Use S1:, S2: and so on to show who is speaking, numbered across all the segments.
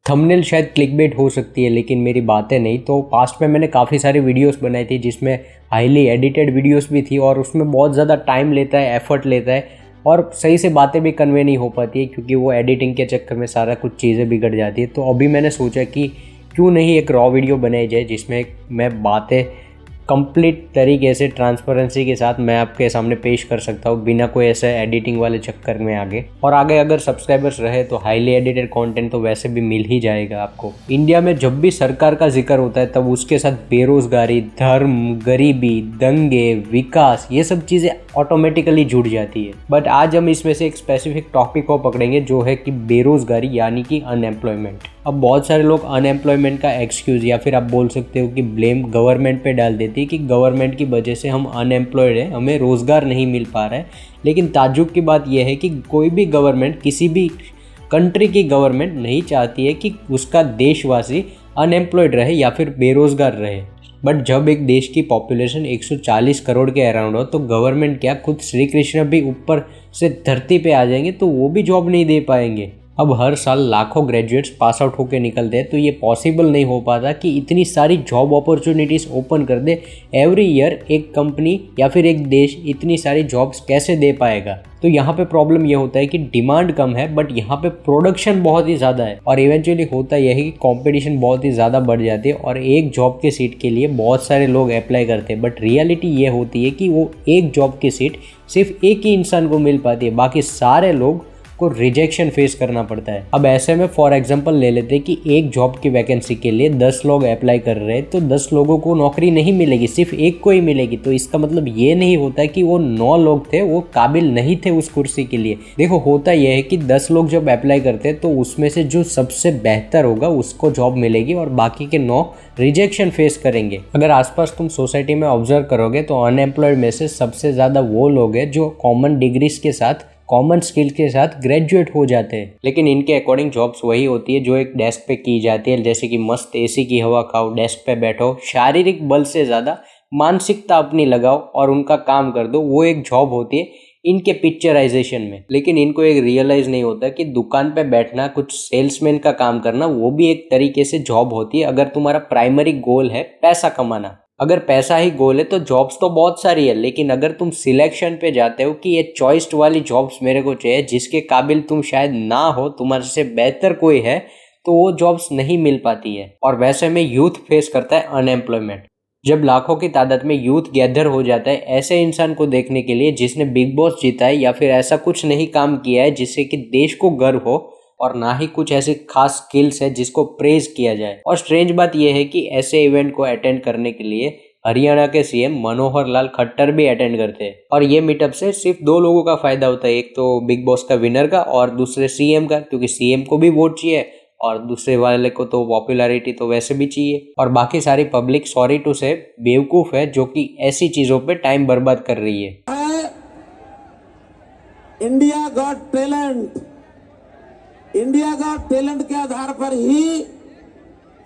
S1: Thumbnail शायद clickbait हो सकती है लेकिन मेरी बातें नहीं। तो पास्ट में मैंने काफ़ी सारी वीडियोस बनाई थी जिसमें हाईली एडिटेड वीडियोस भी थी और उसमें बहुत ज़्यादा टाइम लेता है, एफर्ट लेता है और सही से बातें भी कन्वे नहीं हो पाती है क्योंकि वो एडिटिंग के चक्कर में सारा कुछ चीज़ें बिगड़ जाती है। तो अभी मैंने सोचा कि क्यों नहीं एक रॉ वीडियो बनाई जाए जिसमें मैं बातें कंप्लीट तरीके से ट्रांसपेरेंसी के साथ मैं आपके सामने पेश कर सकता हूँ बिना कोई ऐसे एडिटिंग वाले चक्कर में आगे अगर सब्सक्राइबर्स रहे तो हाईली एडिटेड कंटेंट तो वैसे भी मिल ही जाएगा आपको। इंडिया में जब भी सरकार का जिक्र होता है तब उसके साथ बेरोजगारी, धर्म, गरीबी, दंगे, विकास, ये सब चीज़ें ऑटोमेटिकली जुड़ जाती है। बट आज हम इसमें से एक स्पेसिफिक टॉपिक को पकड़ेंगे जो है कि बेरोजगारी यानी कि अनएम्प्लॉयमेंट। अब बहुत सारे लोग अनएम्प्लॉयमेंट का एक्सक्यूज़ या फिर आप बोल सकते हो कि ब्लेम गवर्नमेंट पे डाल देती है कि गवर्नमेंट की वजह से हम अनएम्प्लॉयड हैं, हमें रोज़गार नहीं मिल पा रहा है। लेकिन ताज्जुब की बात यह है कि कोई भी गवर्नमेंट, किसी भी कंट्री की गवर्नमेंट नहीं चाहती है कि उसका देशवासी अनएम्प्लॉयड रहे या फिर बेरोज़गार रहे। बट जब एक देश की पॉपुलेशन 140 करोड़ के अराउंड हो तो गवर्नमेंट क्या, खुद श्री कृष्ण भी ऊपर से धरती पे आ जाएंगे तो वो भी जॉब नहीं दे पाएंगे। अब हर साल लाखों ग्रेजुएट्स पास आउट होकर निकलते हैं तो ये पॉसिबल नहीं हो पाता कि इतनी सारी जॉब अपॉर्चुनिटीज़ ओपन कर दे एवरी ईयर एक कंपनी या फिर एक देश इतनी सारी जॉब्स कैसे दे पाएगा। तो यहाँ पे प्रॉब्लम ये होता है कि डिमांड कम है बट यहाँ पे प्रोडक्शन बहुत ही ज़्यादा है और इवेंचुअली होता यह है कि कंपटीशन बहुत ही ज़्यादा बढ़ जाती है और एक जॉब की सीट के लिए बहुत सारे लोग अप्लाई करते हैं। बट रियलिटी ये होती है कि वो एक जॉब की सीट सिर्फ एक ही इंसान को मिल पाती है, बाकी सारे लोग को रिजेक्शन फेस करना पड़ता है। अब ऐसे में फॉर एग्जांपल ले लेते हैं कि एक जॉब की वैकेंसी के लिए 10 लोग अप्लाई कर रहे हैं तो 10 लोगों को नौकरी नहीं मिलेगी, सिर्फ एक को ही मिलेगी। तो इसका मतलब ये नहीं होता कि वो 9 लोग थे वो काबिल नहीं थे उस कुर्सी के लिए। देखो होता यह है कि 10 लोग जब अप्लाई करते हैं तो उसमें से जो सबसे बेहतर होगा उसको जॉब मिलेगी और बाकी के 9 रिजेक्शन फेस करेंगे। अगर आसपास तुम सोसाइटी में ऑब्जर्व करोगे तो अनएम्प्लॉयड में से सबसे ज़्यादा वो लोग हैं जो कॉमन डिग्रीज के साथ, कॉमन स्किल के साथ ग्रेजुएट हो जाते हैं। लेकिन इनके अकॉर्डिंग जॉब्स वही होती है जो एक डेस्क पे की जाती है, जैसे कि मस्त एसी की हवा खाओ, डेस्क पे बैठो, शारीरिक बल से ज़्यादा मानसिकता अपनी लगाओ और उनका काम कर दो। वो एक जॉब होती है इनके पिक्चराइजेशन में। लेकिन इनको एक रियलाइज नहीं होता कि दुकान पे बैठना, कुछ सेल्समैन का काम करना, वो भी एक तरीके से जॉब होती है अगर तुम्हारा प्राइमरी गोल है पैसा कमाना। अगर पैसा ही गोल है तो जॉब्स तो बहुत सारी है, लेकिन अगर तुम सिलेक्शन पे जाते हो कि ये चॉइस्ड वाली जॉब्स मेरे को चाहिए जिसके काबिल तुम शायद ना हो, तुम्हारे से बेहतर कोई है, तो वो जॉब्स नहीं मिल पाती है। और वैसे में यूथ फेस करता है अनएम्प्लॉयमेंट। जब लाखों की तादाद में यूथ गैदर हो जाता है ऐसे इंसान को देखने के लिए जिसने बिग बॉस जीता है या फिर ऐसा कुछ नहीं काम किया है जिससे कि देश को गर्व हो और ना ही कुछ ऐसी खास स्किल्स है जिसको प्रेज किया जाए। और स्ट्रेंज बात यह है कि ऐसे इवेंट को अटेंड करने के लिए हरियाणा के सीएम मनोहर लाल खट्टर भी अटेंड करते हैं। और ये मीटअप से सिर्फ 2 लोगों का फायदा होता है, एक तो बिग बॉस का विनर का और दूसरे सीएम का, क्योंकि सीएम को भी वोट चाहिए और दूसरे वाले को तो पॉपुलैरिटी तो वैसे भी चाहिए। और बाकी सारी पब्लिक सॉरी टू से बेवकूफ है जो कि ऐसी चीजों पे टाइम बर्बाद कर रही है।
S2: India got talent, India got talent के आधार पर ही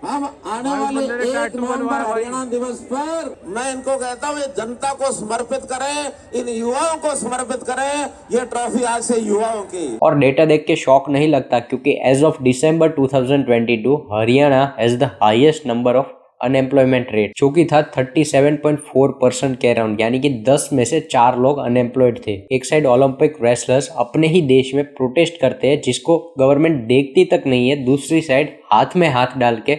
S2: हम आने वाले 1 नवंबर हरियाणा दिवस पर मैं इनको कहता हूँ ये जनता को समर्पित करें, इन युवाओं को समर्पित करें, ये ट्रॉफी आज से युवाओं की। और
S1: डेटा देख के शौक नहीं लगता क्योंकि as of December 2022 Haryana has the highest number of unemployment rate, जो कि था 37.4% के अराउंड, यानी कि 10 में से 4 लोग अनएम्प्लॉयड थे। एक साइड ओलंपिक रेसलर्स अपने ही देश में प्रोटेस्ट करते हैं जिसको गवर्नमेंट देखती तक नहीं है, दूसरी साइड हाथ में हाथ डाल के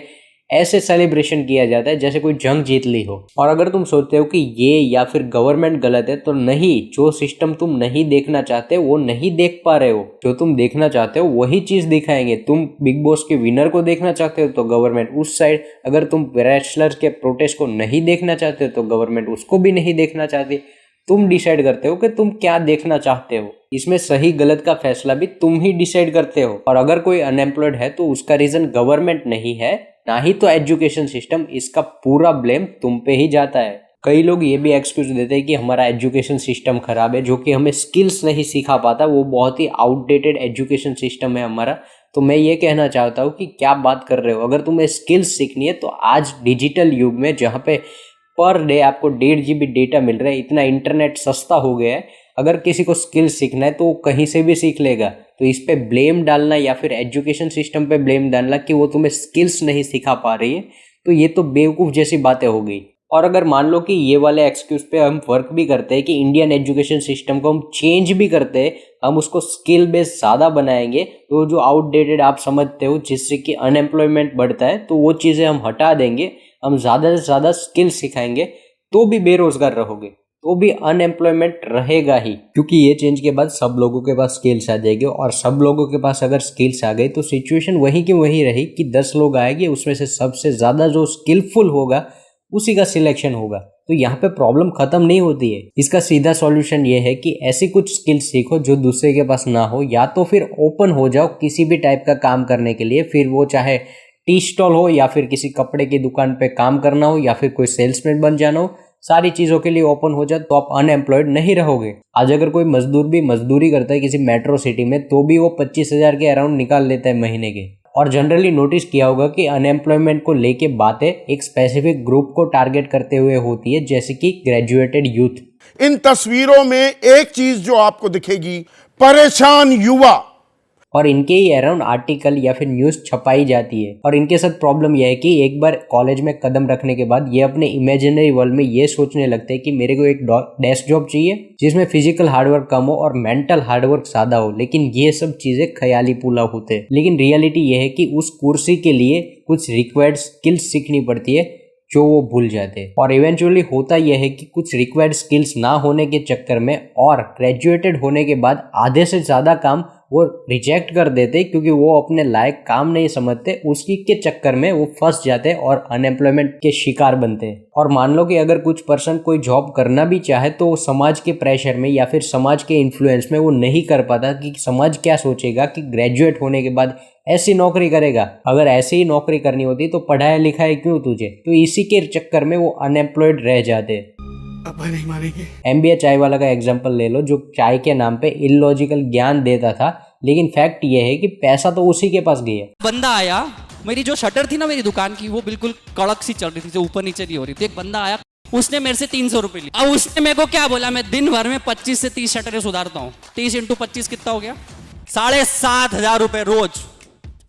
S1: ऐसे सेलिब्रेशन किया जाता है जैसे कोई जंग जीत ली हो। और अगर तुम सोचते हो कि ये या फिर गवर्नमेंट गलत है तो नहीं, जो सिस्टम तुम नहीं देखना चाहते वो नहीं देख पा रहे हो, जो तुम देखना चाहते हो वही चीज दिखाएंगे। तुम बिग बॉस के विनर को देखना चाहते हो तो गवर्नमेंट उस साइड, अगर तुम रेसलर्स के प्रोटेस्ट को नहीं देखना चाहते हो तो गवर्नमेंट उसको भी नहीं देखना चाहती। तुम डिसाइड करते हो कि तुम क्या देखना चाहते हो, इसमें सही गलत का फैसला भी तुम ही डिसाइड करते हो। और अगर कोई अनएम्प्लॉयड है तो उसका रीजन गवर्नमेंट नहीं है, ना ही तो एजुकेशन सिस्टम, इसका पूरा ब्लेम तुम पे ही जाता है। कई लोग ये भी एक्सक्यूज देते हैं कि हमारा एजुकेशन सिस्टम खराब है, जो कि हमें स्किल्स नहीं सिखा पाता, वो बहुत ही आउटडेटेड एजुकेशन सिस्टम है हमारा। तो मैं ये कहना चाहता हूँ कि क्या बात कर रहे हो, अगर तुम्हें स्किल्स सीखनी है तो आज डिजिटल युग में जहाँ पे पर डे आपको 1.5 GB डेटा मिल रहा है, इतना इंटरनेट सस्ता हो गया है, अगर किसी को स्किल सीखना है तो वो कहीं से भी सीख लेगा। तो इस पे ब्लेम डालना या फिर एजुकेशन सिस्टम पे ब्लेम डालना कि वो तुम्हें स्किल्स नहीं सिखा पा रही है, तो ये तो बेवकूफ़ जैसी बातें हो गई। और अगर मान लो कि ये वाले एक्सक्यूज पे हम वर्क भी करते हैं कि इंडियन एजुकेशन सिस्टम को हम चेंज भी करते हैं, हम उसको स्किल बेस्ड ज़्यादा बनाएंगे, तो जो आउटडेटेड आप समझते हो जिससे कि अनएम्प्लॉयमेंट बढ़ता है, तो वो चीज़ें हम हटा देंगे, हम ज़्यादा से ज़्यादा स्किल सिखाएंगे, तो भी बेरोजगार रहोगे, तो भी अनएम्प्लॉयमेंट रहेगा ही। क्योंकि ये चेंज के बाद सब लोगों के पास स्किल्स आ जाएगी, और सब लोगों के पास अगर स्किल्स आ गई तो सिचुएशन वही की वही रही कि 10 लोग आएंगे, उसमें से सबसे ज़्यादा जो स्किलफुल होगा उसी का सिलेक्शन होगा। तो यहाँ पे प्रॉब्लम खत्म नहीं होती है। इसका सीधा सॉल्यूशन ये है कि ऐसी कुछ स्किल्स सीखो जो दूसरे के पास ना हो, या तो फिर ओपन हो जाओ किसी भी टाइप का काम करने के लिए, फिर वो चाहे टी स्टॉल हो या फिर किसी कपड़े की दुकान पे काम करना हो या फिर कोई सेल्समैन बन जाना हो, सारी चीज़ों के लिए ओपन हो जाए तो आप अनएम्प्लॉयड नहीं रहोगे। आज अगर कोई मजदूर भी मजदूरी करता है किसी मेट्रो सिटी में, तो भी वो 25,000 के अराउंड निकाल लेता है महीने के। और जनरली नोटिस किया होगा कि अनएम्प्लॉयमेंट को लेके बातें एक स्पेसिफिक ग्रुप को टारगेट करते हुए होती है, जैसे कि ग्रेजुएटेड यूथ।
S3: इन तस्वीरों में एक चीज जो आपको दिखेगी, परेशान युवा,
S1: और इनके ही अराउंड आर्टिकल या फिर न्यूज़ छपाई जाती है। और इनके साथ प्रॉब्लम यह है कि एक बार कॉलेज में कदम रखने के बाद ये अपने इमेजिनरी वर्ल्ड में ये सोचने लगते हैं कि मेरे को एक डेस्क जॉब चाहिए जिसमें फिजिकल हार्डवर्क कम हो और मेंटल हार्डवर्क ज़्यादा हो। लेकिन ये सब चीज़ें ख्याली पुलाव होते हैं। लेकिन रियलिटी ये है कि उस कुर्सी के लिए कुछ रिक्वायर्ड स्किल्स सीखनी पड़ती है जो वो भूल जाते हैं। और इवेंचुअली होता यह है कि कुछ रिक्वायर्ड स्किल्स ना होने के चक्कर में और ग्रेजुएटेड होने के बाद आधे से ज़्यादा काम वो रिजेक्ट कर देते, क्योंकि वो अपने लायक काम नहीं समझते, उसी के चक्कर में वो फंस जाते हैं और अनएम्प्लॉयमेंट के शिकार बनते हैं। और मान लो कि अगर कुछ पर्सन कोई जॉब करना भी चाहे तो वो समाज के प्रेशर में या फिर समाज के इन्फ्लुएंस में वो नहीं कर पाता कि समाज क्या सोचेगा कि ग्रेजुएट होने के बाद ऐसी नौकरी करेगा। अगर ऐसी ही नौकरी करनी होती तो पढ़ाया लिखा है क्यों तुझे, तो इसी के चक्कर में वो अनएम्प्लॉयड रह जाते।
S3: अब नहीं मानेंगे।
S1: एमबीए चाय वाला का एग्जांपल ले लो, जो चाय के नाम पे इलॉजिकल ज्ञान देता था, लेकिन फैक्ट ये है कि पैसा तो उसी के पास गया।
S4: बंदा आया, मेरी जो शटर थी ना मेरी दुकान की, वो बिल्कुल कड़क सी चल रही थी, जो ऊपर नीचे नहीं हो रही थी। एक बंदा आया, उसने मेरे से 300 रुपये लिए। अब उसने मेरे को क्या बोला, मैं दिन भर में 25 से 30 शटरें सुधारता हूँ। 30 × 25 कितना हो गया? 7,500 रुपये रोज।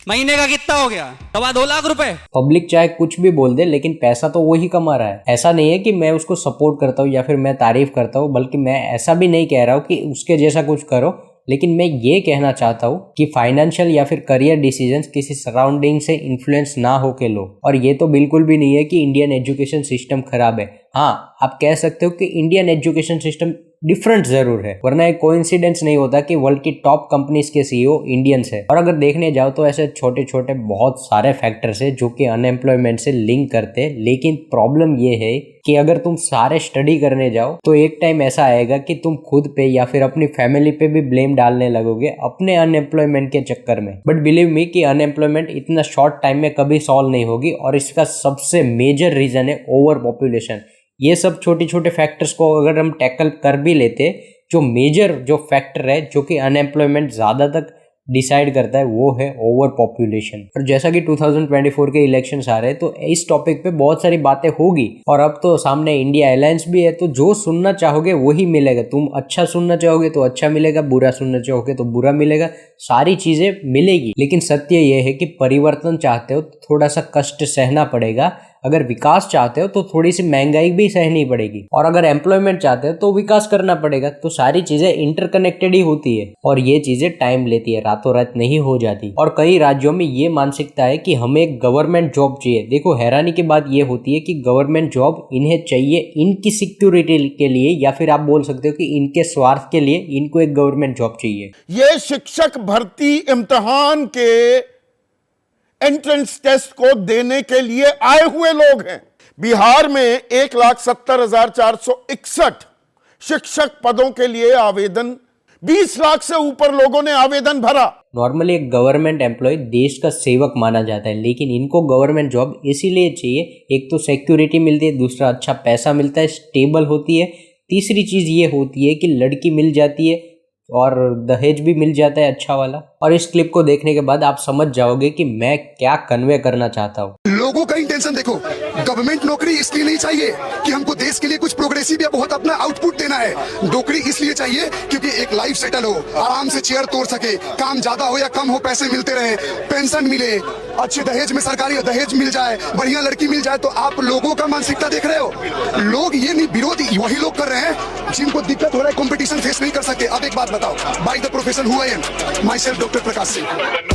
S4: महीने का कितना हो गया? 2.25 लाख रुपए।
S1: पब्लिक चाहे कुछ भी बोल दे, लेकिन पैसा तो वही कमा रहा है। ऐसा नहीं है कि मैं उसको सपोर्ट करता हूँ या फिर मैं तारीफ करता हूँ, बल्कि मैं ऐसा भी नहीं कह रहा हूँ कि उसके जैसा कुछ करो, लेकिन मैं ये कहना चाहता हूँ कि फाइनेंशियल या फिर करियर डिसीजंस किसी सराउंडिंग से इन्फ्लुएंस ना हो के लो। और ये तो बिल्कुल भी नहीं है कि इंडियन एजुकेशन सिस्टम खराब है। हाँ, आप कह सकते हो कि इंडियन एजुकेशन सिस्टम डिफरेंट जरूर है, वरना एक कोइंसिडेंस नहीं होता कि वर्ल्ड की टॉप कंपनीज के सीईओ इंडियंस है। और अगर देखने जाओ तो ऐसे छोटे छोटे बहुत सारे फैक्टर्स है जो कि अनएम्प्लॉयमेंट से लिंक करते हैं। लेकिन प्रॉब्लम ये है कि अगर तुम सारे स्टडी करने जाओ तो एक टाइम ऐसा आएगा कि तुम खुद पे या फिर अपनी फैमिली पे भी ब्लेम डालने लगोगे अपने अनएम्प्लॉयमेंट के चक्कर में। बट बिलीव मी कि अनएम्प्लॉयमेंट इतना शॉर्ट टाइम में कभी सॉल्व नहीं होगी, और इसका सबसे मेजर रीजन है ओवर पॉपुलेशन। ये सब छोटे छोटे फैक्टर्स को अगर हम टैकल कर भी लेते, जो मेजर जो फैक्टर है जो कि अनएम्प्लॉयमेंट ज़्यादा तक डिसाइड करता है, वो है ओवर पॉपुलेशन। और जैसा कि 2024 के इलेक्शंस आ रहे हैं, तो इस टॉपिक पे बहुत सारी बातें होगी। और अब तो सामने इंडिया अलायंस भी है, तो जो सुनना चाहोगे वही मिलेगा। तुम अच्छा सुनना चाहोगे तो अच्छा मिलेगा, बुरा सुनना चाहोगे तो बुरा मिलेगा, सारी चीज़ें मिलेगी। लेकिन सत्य ये है कि परिवर्तन चाहते हो तो थोड़ा सा कष्ट सहना पड़ेगा। अगर विकास चाहते हो तो थोड़ी सी महंगाई भी सहनी पड़ेगी, और अगर एम्प्लॉयमेंट चाहते हो तो विकास करना पड़ेगा। तो सारी चीजें इंटरकनेक्टेड ही होती है, और ये चीजें टाइम लेती है, रातों रात नहीं हो जाती। और कई राज्यों में ये मानसिकता है कि हमें एक गवर्नमेंट जॉब चाहिए। देखो, हैरानी की बात ये होती है कि गवर्नमेंट जॉब इन्हें चाहिए इनकी सिक्योरिटी के लिए, या फिर आप बोल सकते हो कि इनके स्वार्थ के लिए इनको एक गवर्नमेंट जॉब चाहिए।
S3: ये शिक्षक भर्ती इम्तिहान के एंट्रेंस टेस्ट को देने के लिए आए हुए लोग हैं। बिहार में 1,70,461 शिक्षक पदों के लिए आवेदन, 20 लाख से ऊपर लोगों ने आवेदन भरा।
S1: नॉर्मली एक गवर्नमेंट एम्प्लॉय देश का सेवक माना जाता है, लेकिन इनको गवर्नमेंट जॉब इसीलिए चाहिए, एक तो सिक्योरिटी मिलती है, दूसरा अच्छा पैसा मिलता है, स्टेबल होती है, तीसरी चीज ये होती है कि लड़की मिल जाती है और दहेज भी मिल जाता है अच्छा वाला। और इस क्लिप को देखने के बाद आप समझ जाओगे कि मैं क्या कन्वे करना चाहता हूँ।
S5: लोगों का इंटेंशन देखो, गवर्नमेंट नौकरी इसलिए नहीं चाहिए कि हमको देश के लिए कुछ प्रोग्रेसिव या बहुत अपना आउटपुट देना है। नौकरी इसलिए चाहिए क्योंकि एक लाइफ सेटल हो, आराम से चेयर तोड़ सके, काम ज्यादा हो या कम हो पैसे मिलते रहे, पेंशन मिले, अच्छे दहेज में सरकारी दहेज मिल जाए, बढ़िया लड़की मिल जाए। तो आप लोगों का मानसिकता देख रहे हो, लोग ये नहीं, विरोध वही लोग कर रहे हैं जिनको दिक्कत हो रहा है, कंपटीशन फेस नहीं कर सकते। अब एक बात बताओ, by the profession who I am, my self doctor Prakash Singh.